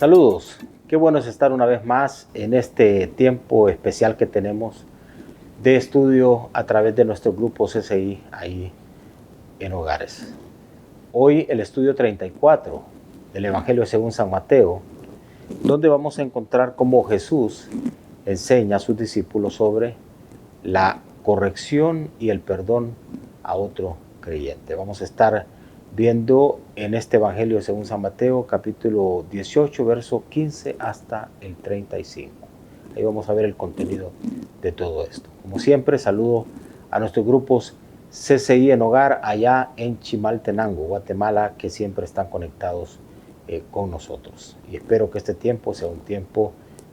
Saludos, qué bueno es estar una vez más en este tiempo especial que tenemos de estudio a través de nuestro grupo CCI ahí en Hogares. Hoy el estudio 34 del Evangelio según San Mateo, donde vamos a encontrar cómo Jesús enseña a sus discípulos sobre la corrección y el perdón a otro creyente. Vamos a estar viendo en este Evangelio según San Mateo, capítulo 18, verso 15 hasta el 35. Ahí vamos a ver el contenido de todo esto. Como siempre, saludo a nuestros grupos CCI en Hogar allá en Chimaltenango, Guatemala, que siempre están conectados con nosotros. Y espero que este tiempo sea un tiempo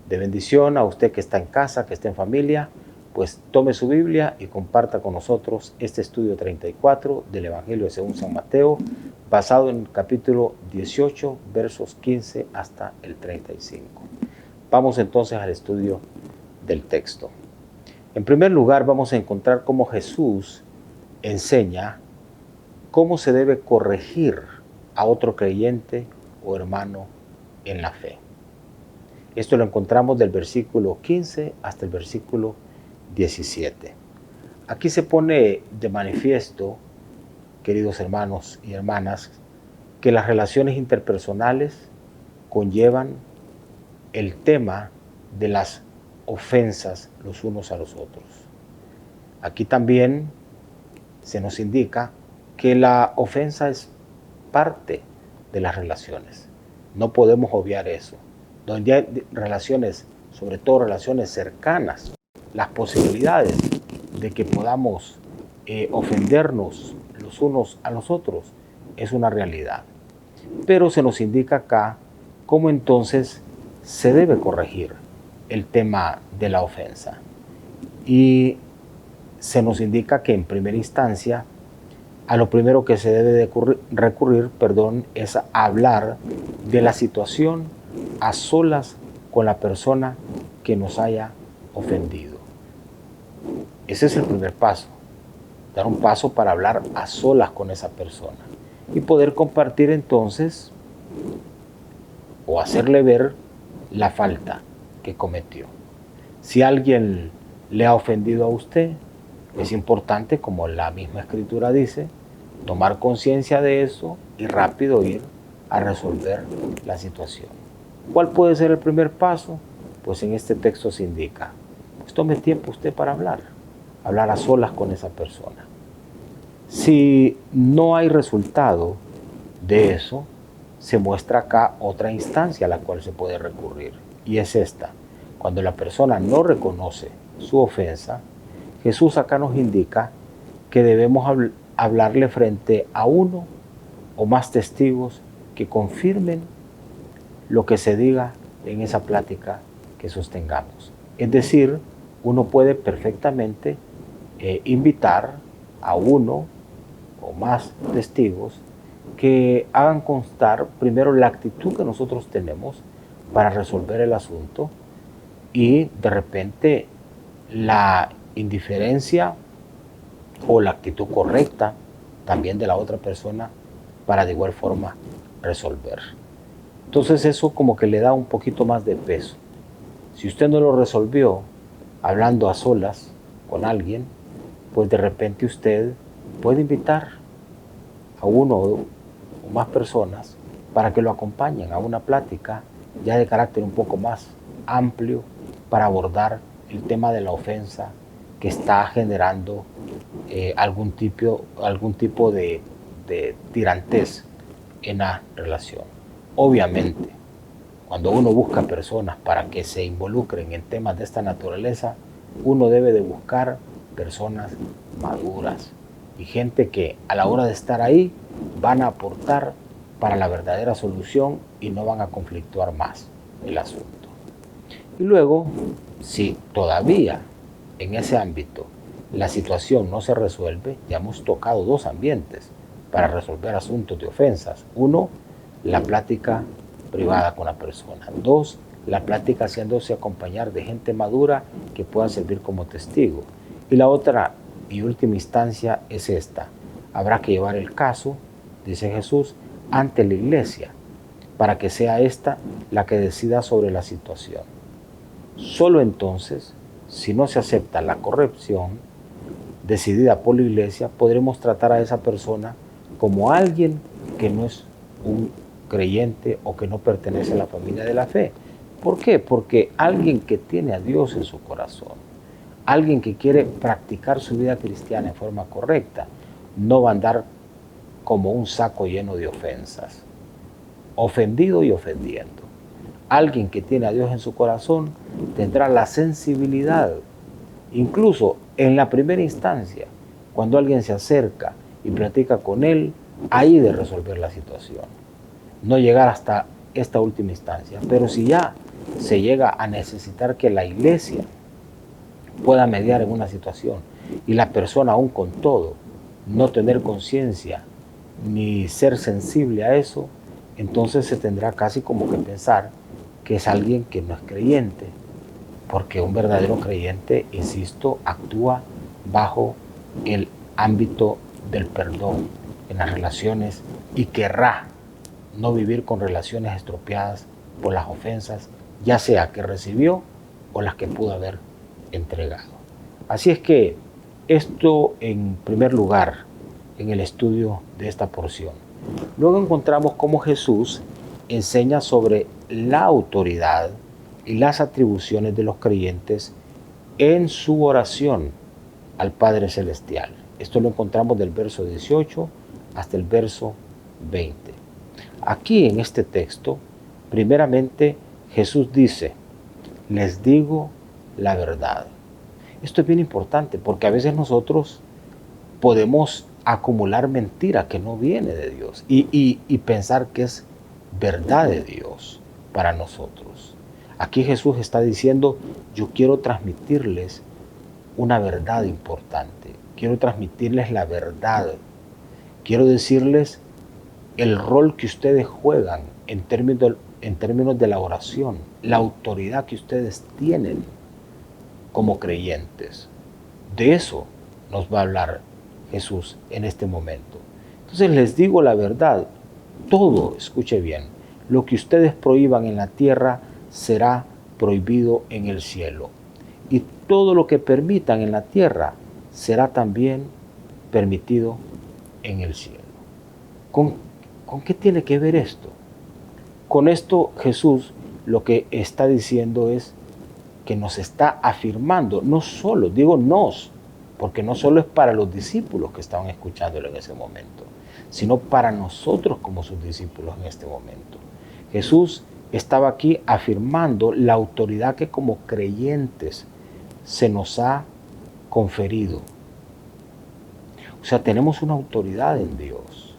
de bendición a usted que está en casa, que está en familia. Pues tome su Biblia y comparta con nosotros este estudio 34 del Evangelio según San Mateo, basado en el capítulo 18, versos 15 hasta el 35. Vamos entonces al estudio del texto. En primer lugar, vamos a encontrar cómo Jesús enseña cómo se debe corregir a otro creyente o hermano en la fe. Esto lo encontramos del versículo 15 hasta el versículo 17. Aquí se pone de manifiesto, queridos hermanos y hermanas, que las relaciones interpersonales conllevan el tema de las ofensas los unos a los otros. Aquí también se nos indica que la ofensa es parte de las relaciones. No podemos obviar eso. Donde hay relaciones, sobre todo relaciones cercanas, las posibilidades de que podamos ofendernos los unos a los otros es una realidad. Pero se nos indica acá cómo entonces se debe corregir el tema de la ofensa. Y se nos indica que en primera instancia a lo primero que se debe de recurrir, es a hablar de la situación a solas con la persona que nos haya ofendido. Ese es el primer paso, dar un paso para hablar a solas con esa persona y poder compartir entonces o hacerle ver la falta que cometió. Si alguien le ha ofendido a usted, es importante, como la misma Escritura dice, tomar conciencia de eso y rápido ir a resolver la situación. ¿Cuál puede ser el primer paso? Pues en este texto se indica, pues tome tiempo usted para hablar a solas con esa persona. Si no hay resultado de eso, se muestra acá otra instancia a la cual se puede recurrir, y es esta. Cuando la persona no reconoce su ofensa, Jesús acá nos indica que debemos hablarle frente a uno o más testigos que confirmen lo que se diga en esa plática que sostengamos. Es decir, uno puede perfectamente invitar a uno o más testigos que hagan constar primero la actitud que nosotros tenemos para resolver el asunto y de repente la indiferencia o la actitud correcta también de la otra persona para de igual forma resolver. Entonces eso como que le da un poquito más de peso. Si usted no lo resolvió hablando a solas con alguien, pues de repente usted puede invitar a uno o más personas para que lo acompañen a una plática ya de carácter un poco más amplio para abordar el tema de la ofensa que está generando algún tipo de tirantez en la relación. Obviamente, cuando uno busca personas para que se involucren en temas de esta naturaleza, uno debe de buscar personas maduras y gente que a la hora de estar ahí van a aportar para la verdadera solución y no van a conflictuar más el asunto. Y luego, si todavía en ese ámbito la situación no se resuelve, ya hemos tocado dos ambientes para resolver asuntos de ofensas. Uno, la plática privada con la persona. Dos, la plática haciéndose acompañar de gente madura que pueda servir como testigo. Y la otra y última instancia es esta. Habrá que llevar el caso, dice Jesús, ante la iglesia para que sea ésta la que decida sobre la situación. Solo entonces, si no se acepta la corrección decidida por la iglesia, podremos tratar a esa persona como alguien que no es un creyente o que no pertenece a la familia de la fe. ¿Por qué? Porque alguien que tiene a Dios en su corazón, alguien que quiere practicar su vida cristiana en forma correcta, no va a andar como un saco lleno de ofensas, ofendido y ofendiendo. Alguien que tiene a Dios en su corazón tendrá la sensibilidad, incluso en la primera instancia, cuando alguien se acerca y platica con él, ahí de resolver la situación. No llegar hasta esta última instancia. Pero si ya se llega a necesitar que la iglesia pueda mediar en una situación y la persona aún con todo no tener conciencia ni ser sensible a eso, entonces se tendrá casi como que pensar que es alguien que no es creyente, porque un verdadero creyente, insisto, actúa bajo el ámbito del perdón en las relaciones y querrá no vivir con relaciones estropeadas por las ofensas, ya sea que recibió o las que pudo haber entregado. Así es que esto en primer lugar en el estudio de esta porción. Luego encontramos cómo Jesús enseña sobre la autoridad y las atribuciones de los creyentes en su oración al Padre Celestial. Esto lo encontramos del verso 18 hasta el verso 20. Aquí en este texto, primeramente Jesús dice, les digo la verdad. Esto es bien importante porque a veces nosotros podemos acumular mentira que no viene de Dios y pensar que es verdad de Dios para nosotros. Aquí Jesús está diciendo, yo quiero transmitirles una verdad importante, quiero transmitirles la verdad, quiero decirles el rol que ustedes juegan en términos de la oración, la autoridad que ustedes tienen como creyentes. De eso nos va a hablar Jesús en este momento. Entonces les digo la verdad, todo, escuche bien, lo que ustedes prohíban en la tierra será prohibido en el cielo. Y todo lo que permitan en la tierra será también permitido en el cielo. ¿Con qué tiene que ver esto? Con esto Jesús lo que está diciendo es que nos está afirmando, no solo, digo nos, porque no solo es para los discípulos que estaban escuchándolo en ese momento, sino para nosotros como sus discípulos en este momento. Jesús estaba aquí afirmando la autoridad que como creyentes se nos ha conferido. O sea, tenemos una autoridad en Dios,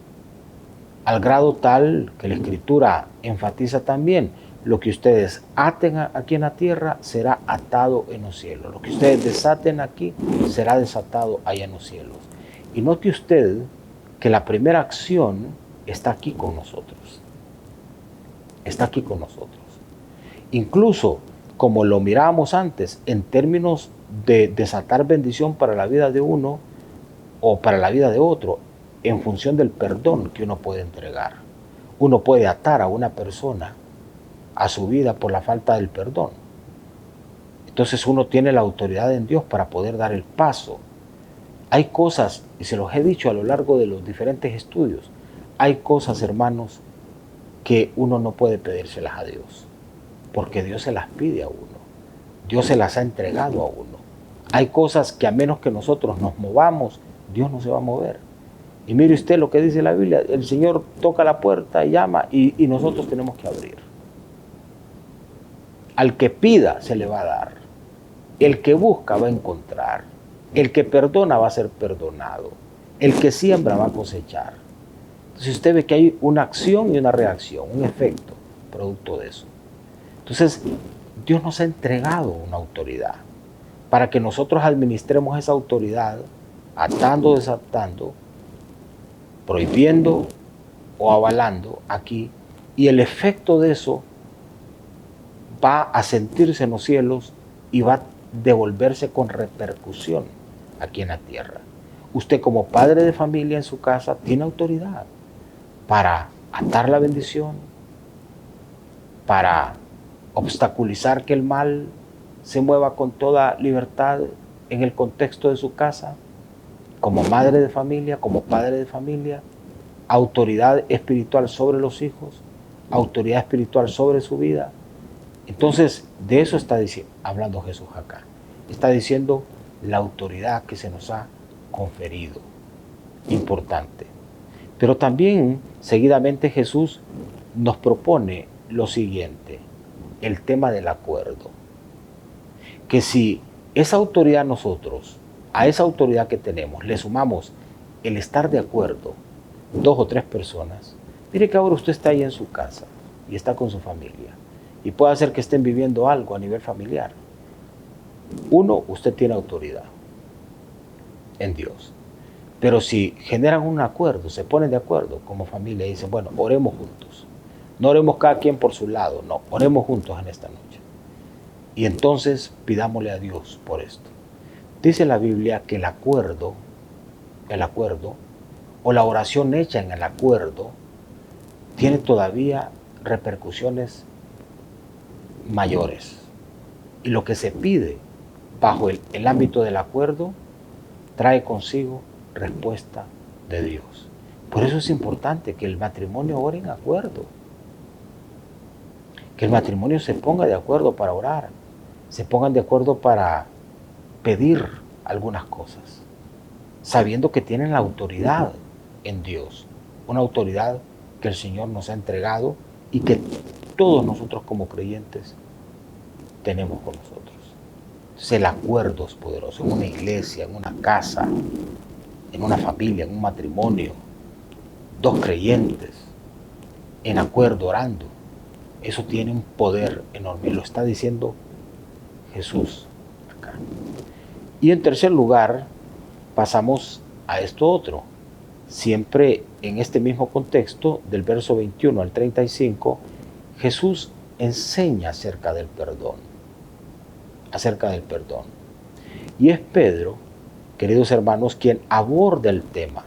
al grado tal que la Escritura enfatiza también, lo que ustedes aten aquí en la tierra será atado en los cielos. Lo que ustedes desaten aquí será desatado allá en los cielos. Y note usted que la primera acción está aquí con nosotros. Está aquí con nosotros. Incluso, como lo mirábamos antes, en términos de desatar bendición para la vida de uno o para la vida de otro, en función del perdón que uno puede entregar. Uno puede atar a una persona a su vida por la falta del perdón. Entonces uno tiene la autoridad en Dios para poder dar el paso. Hay cosas, y se los he dicho a lo largo de los diferentes estudios, hay cosas, hermanos, que uno no puede pedírselas a Dios, porque Dios se las pide a uno. Dios se las ha entregado a uno. Hay cosas que a menos que nosotros nos movamos, Dios no se va a mover. Y mire usted lo que dice la Biblia, el Señor toca la puerta, llama y nosotros tenemos que abrir. Al que pida se le va a dar. El que busca va a encontrar. El que perdona va a ser perdonado. El que siembra va a cosechar. Entonces usted ve que hay una acción y una reacción, un efecto producto de eso. Entonces Dios nos ha entregado una autoridad para que nosotros administremos esa autoridad atando, desatando, prohibiendo o avalando aquí, y el efecto de eso va a sentirse en los cielos y va a devolverse con repercusión aquí en la tierra. Usted como padre de familia en su casa tiene autoridad para atar la bendición, para obstaculizar que el mal se mueva con toda libertad en el contexto de su casa, como madre de familia, como padre de familia, autoridad espiritual sobre los hijos, autoridad espiritual sobre su vida. Entonces, de eso está hablando Jesús acá. Está diciendo la autoridad que se nos ha conferido. Importante. Pero también, seguidamente, Jesús nos propone lo siguiente, el tema del acuerdo. Que si esa autoridad nosotros, a esa autoridad que tenemos, le sumamos el estar de acuerdo, 2 o 3 personas, mire que ahora usted está ahí en su casa y está con su familia y puede hacer que estén viviendo algo a nivel familiar. Uno, usted tiene autoridad en Dios. Pero si generan un acuerdo, se ponen de acuerdo como familia y dicen, bueno, oremos juntos. No oremos cada quien por su lado, no, oremos juntos en esta noche. Y entonces pidámosle a Dios por esto. Dice la Biblia que el acuerdo o la oración hecha en el acuerdo tiene todavía repercusiones mayores. Y lo que se pide bajo el ámbito del acuerdo trae consigo respuesta de Dios. Por eso es importante que el matrimonio ore en acuerdo. Que el matrimonio se ponga de acuerdo para orar. Se pongan de acuerdo para pedir algunas cosas. Sabiendo que tienen la autoridad en Dios. Una autoridad que el Señor nos ha entregado y que todos nosotros como creyentes tenemos con nosotros. Entonces el acuerdo es poderoso en una iglesia, en una casa, en una familia, en un matrimonio, 2 creyentes en acuerdo orando. Eso tiene un poder enorme. Lo está diciendo Jesús acá. Y en tercer lugar, pasamos a esto otro. Siempre en este mismo contexto, del verso 21 al 35, Jesús enseña acerca del perdón. Acerca del perdón. Y es Pedro, queridos hermanos, quien aborda el tema.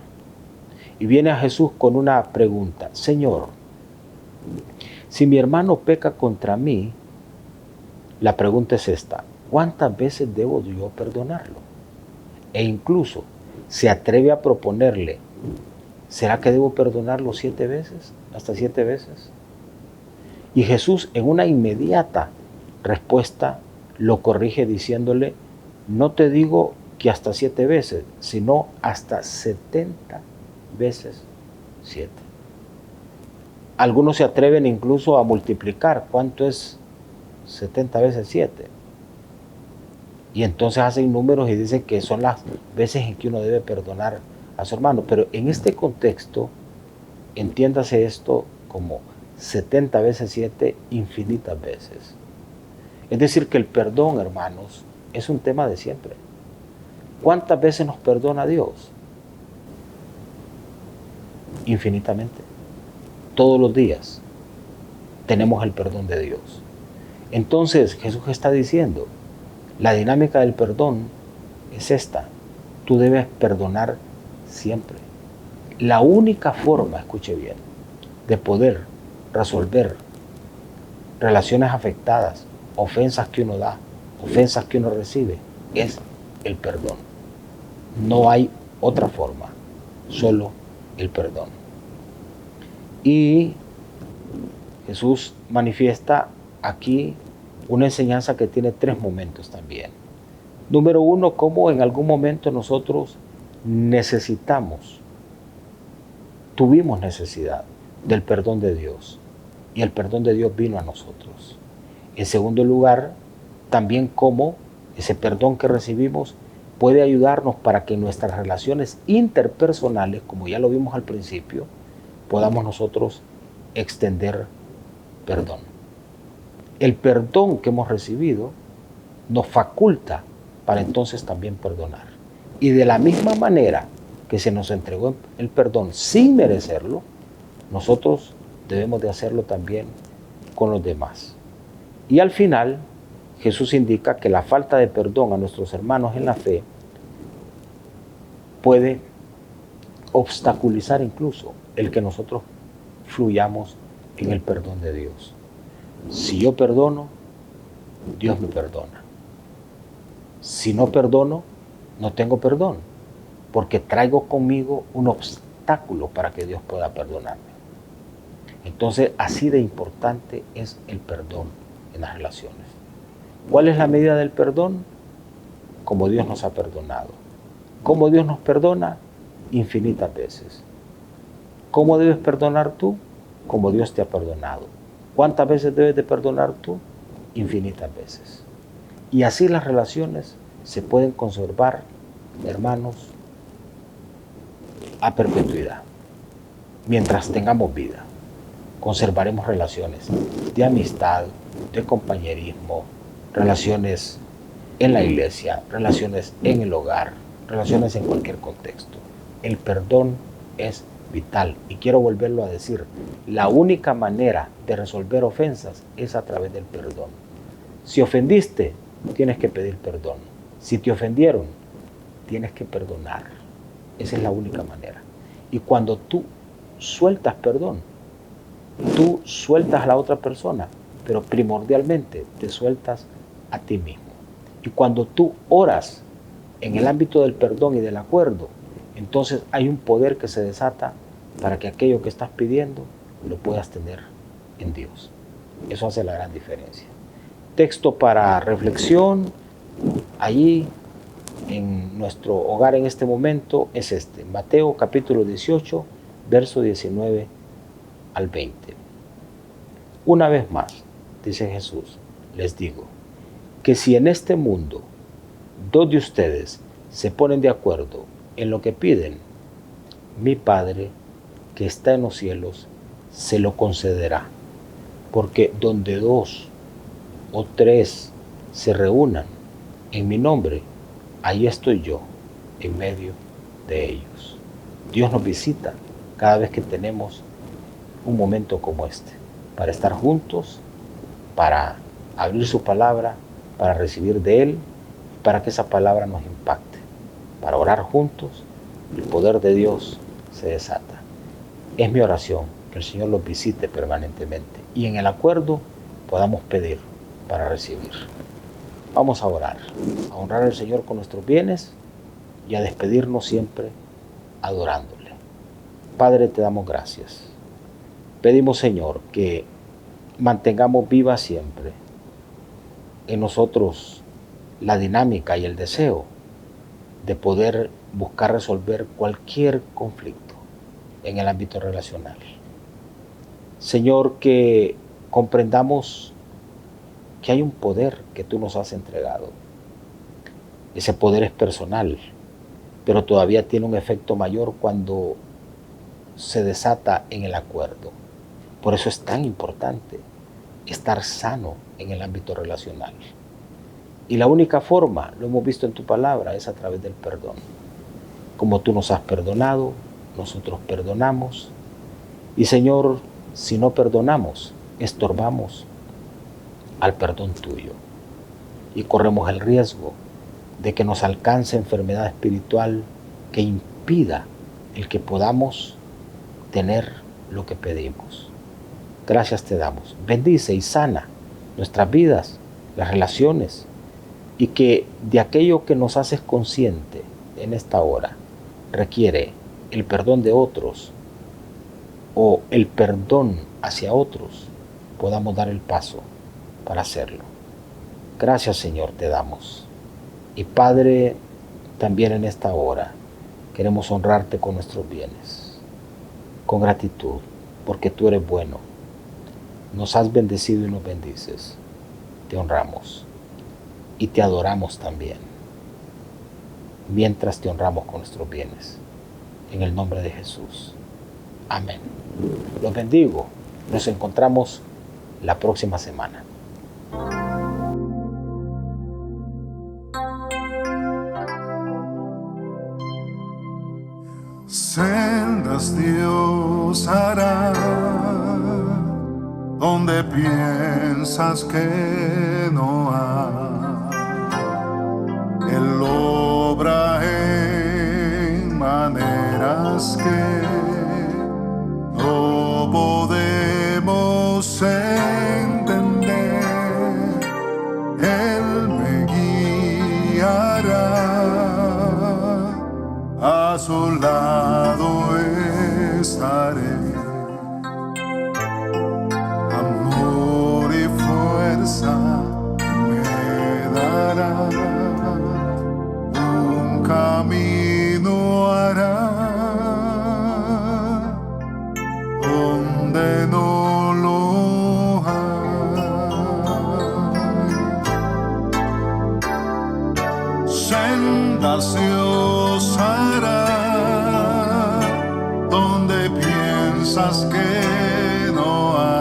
Y viene a Jesús con una pregunta. Señor, si mi hermano peca contra mí, la pregunta es esta. ¿Cuántas veces debo yo perdonarlo? E incluso se atreve a proponerle, ¿será que debo perdonarlo 7 veces? ¿Hasta 7 veces? Y Jesús en una inmediata respuesta lo corrige diciéndole, no te digo que hasta 7 veces, sino hasta 70 veces 7. Algunos se atreven incluso a multiplicar. ¿Cuánto es 70 veces 7? Y entonces hacen números y dicen que son las veces en que uno debe perdonar a su hermano. Pero en este contexto, entiéndase esto como 70 veces 7, infinitas veces. Es decir, que el perdón, hermanos, es un tema de siempre. ¿Cuántas veces nos perdona Dios? Infinitamente. Todos los días tenemos el perdón de Dios. Entonces Jesús está diciendo, la dinámica del perdón es esta. Tú debes perdonar siempre. La única forma, escuche bien, de poder resolver relaciones afectadas, ofensas que uno da, ofensas que uno recibe, es el perdón. No hay otra forma, solo el perdón. Y Jesús manifiesta aquí una enseñanza que tiene 3 momentos también. Número 1, cómo en algún momento nosotros tuvimos necesidad del perdón de Dios y el perdón de Dios vino a nosotros. En segundo lugar, también cómo ese perdón que recibimos puede ayudarnos para que en nuestras relaciones interpersonales, como ya lo vimos al principio, podamos nosotros extender perdón. El perdón que hemos recibido nos faculta para entonces también perdonar. Y de la misma manera que se nos entregó el perdón sin merecerlo, nosotros debemos de hacerlo también con los demás. Y al final, Jesús indica que la falta de perdón a nuestros hermanos en la fe puede obstaculizar incluso el que nosotros fluyamos en el perdón de Dios. Si yo perdono, Dios me perdona. Si no perdono, no tengo perdón, porque traigo conmigo un obstáculo para que Dios pueda perdonarme. Entonces, así de importante es el perdón en las relaciones. ¿Cuál es la medida del perdón? Como Dios nos ha perdonado. ¿Cómo Dios nos perdona? Infinitas veces. ¿Cómo debes perdonar tú? Como Dios te ha perdonado. ¿Cuántas veces debes de perdonar tú? Infinitas veces. Y así las relaciones se pueden conservar, hermanos, a perpetuidad. Mientras tengamos vida, conservaremos relaciones de amistad, de compañerismo, relaciones en la iglesia, relaciones en el hogar, relaciones en cualquier contexto. El perdón es vital. Y quiero volverlo a decir, la única manera de resolver ofensas es a través del perdón. Si ofendiste, tienes que pedir perdón. Si te ofendieron, tienes que perdonar. Esa es la única manera. Y cuando tú sueltas perdón, tú sueltas a la otra persona, pero primordialmente te sueltas a ti mismo. Y cuando tú oras en el ámbito del perdón y del acuerdo, entonces hay un poder que se desata para que aquello que estás pidiendo lo puedas tener en Dios. Eso hace la gran diferencia. Texto para reflexión, allí en nuestro hogar en este momento es este, Mateo capítulo 18, verso 19 al 20. Una vez más, dice Jesús, les digo, que si en este mundo dos de ustedes se ponen de acuerdo en lo que piden, mi Padre que está en los cielos se lo concederá. Porque donde dos o tres se reúnan en mi nombre, ahí estoy yo en medio de ellos. Dios nos visita cada vez que tenemos un momento como este, para estar juntos, para abrir su palabra, para recibir de Él, para que esa palabra nos impacte, para orar juntos, el poder de Dios se desata. Es mi oración que el Señor los visite permanentemente y en el acuerdo podamos pedir para recibir. Vamos a orar, a honrar al Señor con nuestros bienes y a despedirnos siempre adorándole. Padre, te damos gracias. Pedimos, Señor, que mantengamos viva siempre en nosotros la dinámica y el deseo de poder buscar resolver cualquier conflicto en el ámbito relacional. Señor, que comprendamos que hay un poder que tú nos has entregado. Ese poder es personal, pero todavía tiene un efecto mayor cuando se desata en el acuerdo. Por eso es tan importante estar sano en el ámbito relacional. Y la única forma, lo hemos visto en tu palabra, es a través del perdón. Como tú nos has perdonado, nosotros perdonamos. Y Señor, si no perdonamos, estorbamos al perdón tuyo. Y corremos el riesgo de que nos alcance enfermedad espiritual que impida el que podamos tener lo que pedimos. Gracias te damos. Bendice y sana nuestras vidas, las relaciones, y que de aquello que nos haces consciente en esta hora requiere el perdón de otros o el perdón hacia otros, podamos dar el paso para hacerlo. Gracias, Señor, te damos. Y Padre, también en esta hora queremos honrarte con nuestros bienes, con gratitud, porque tú eres bueno. Nos has bendecido y nos bendices. Te honramos y te adoramos también, mientras te honramos con nuestros bienes. En el nombre de Jesús. Amén. Los bendigo. Nos encontramos la próxima semana. Sendas Dios hará donde piensas que no hay. Él obra en maneras que no podemos entender. donde no lo hay. Sendas Dios hará donde piensas que no hay.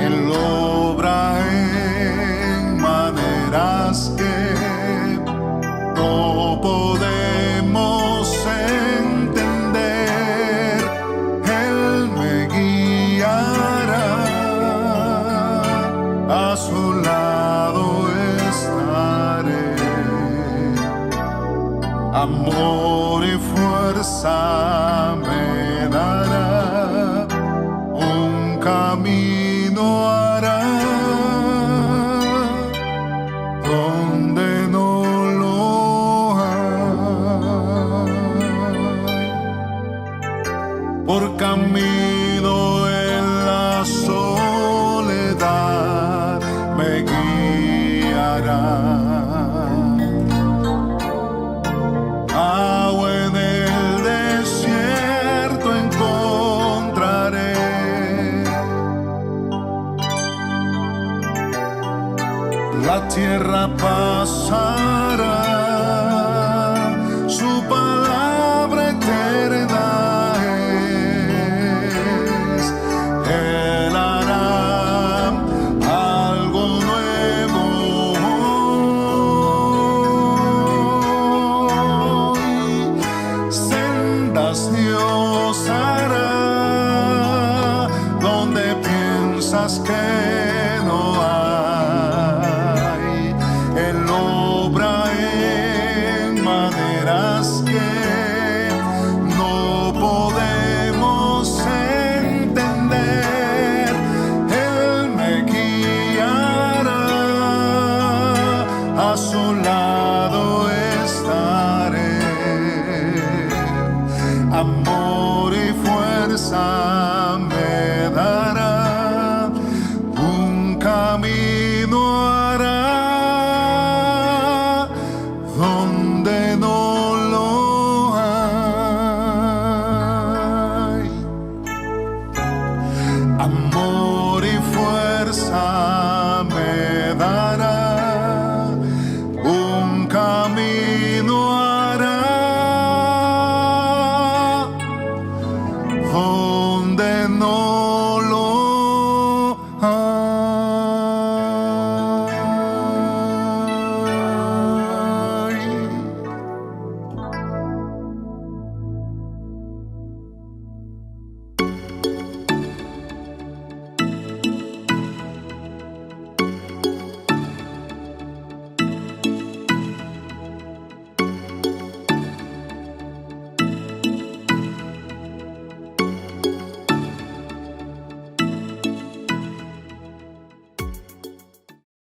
Él obra en maneras que no podemos entender. Él me guiará, a su lado estaré. Amor y fuerza me dará, un camino hará donde no lo hay. Por camino en la soledad me guiará. Agua en el desierto encontraré. La tierra pasará, su palabra eterna es. Él hará algo nuevo hoy. Sendas Dios hará donde piensas que no hay. Él obra en maneras que no podemos entender. Él me guiará, a su lado estaré. Amor y fuerza me dará, un camino hará donde no lo hay. Amor y fuerza me dará, un camino hará donde